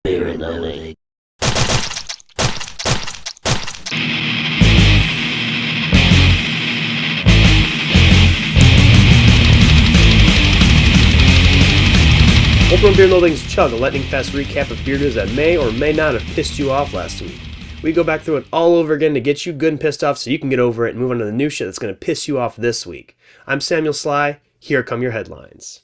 Spirit Loathing. Welcome to BnL's Chug, a lightning-fast recap of beer news that may or may not have pissed you off last week. We go back through it all over again to get you good and pissed off so you can get over it and move on to the new shit that's going to piss you off this week. I'm Samuel Sly. Here come your headlines.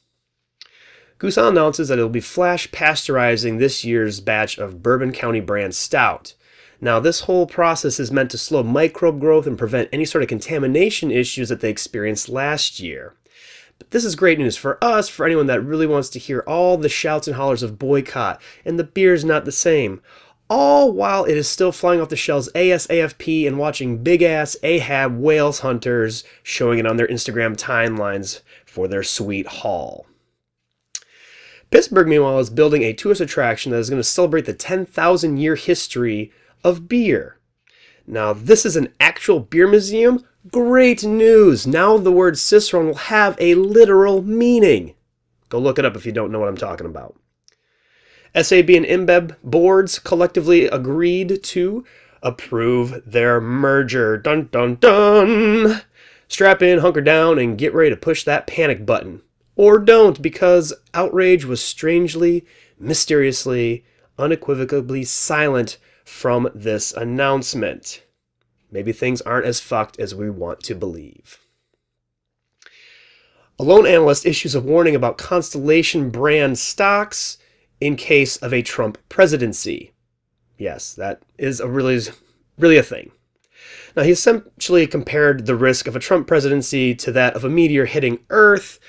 Goose announces that it will be flash pasteurizing this year's batch of Bourbon County brand Stout. Now, this whole process is meant to slow microbe growth and prevent any sort of contamination issues that they experienced last year. But this is great news for us, for anyone that really wants to hear all the shouts and hollers of boycott, and the beer's not the same. All while it is still flying off the shelves ASAFP and watching big-ass Ahab whales hunters showing it on their Instagram timelines for their sweet haul. Pittsburgh, meanwhile, is building a tourist attraction that is going to celebrate the 10,000-year history of beer. Now, this is an actual beer museum. Great news! Now the word Cicerone will have a literal meaning. Go look it up if you don't know what I'm talking about. SAB and InBev boards collectively agreed to approve their merger. Dun dun dun! Strap in, hunker down, and get ready to push that panic button. Or don't, because outrage was strangely, mysteriously, unequivocally silent from this announcement. Maybe things aren't as fucked as we want to believe. A lone analyst issues a warning about Constellation brand stocks in case of a Trump presidency. Yes, that is really a thing. Now, he essentially compared the risk of a Trump presidency to that of a meteor hitting Earth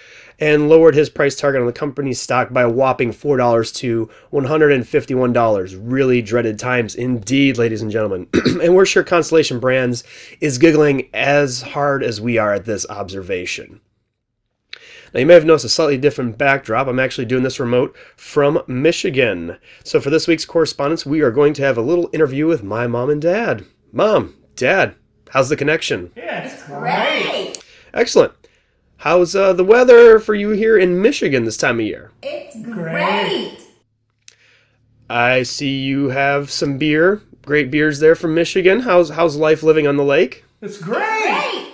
and lowered his price target on the company's stock by a whopping $4 to $151. Really dreaded times indeed, ladies and gentlemen. And we're sure Constellation Brands is giggling as hard as we are at this observation. Now, you may have noticed a slightly different backdrop. I'm actually doing this remote from Michigan. So for this week's correspondence, we are going to have a little interview with my mom and dad. Mom, Dad, how's the connection? Yeah, it's great. Excellent. How's the weather for you here in Michigan this time of year? It's great. I see you have some beer. Great beers there from Michigan. How's life living on the lake? It's great.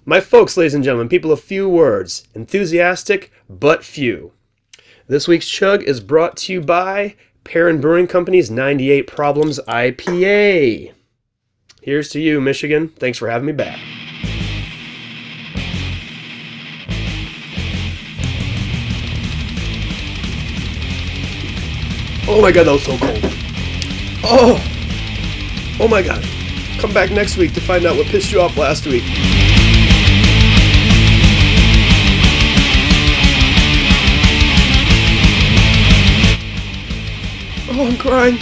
My folks, ladies and gentlemen, people of few words, enthusiastic but few. This week's Chug is brought to you by Perrin Brewing Company's 98 Problems IPA. Here's to you, Michigan. Thanks for having me back. Oh my god, that was so cold. Oh my god. Come back next week to find out what pissed you off last week. Oh, I'm crying.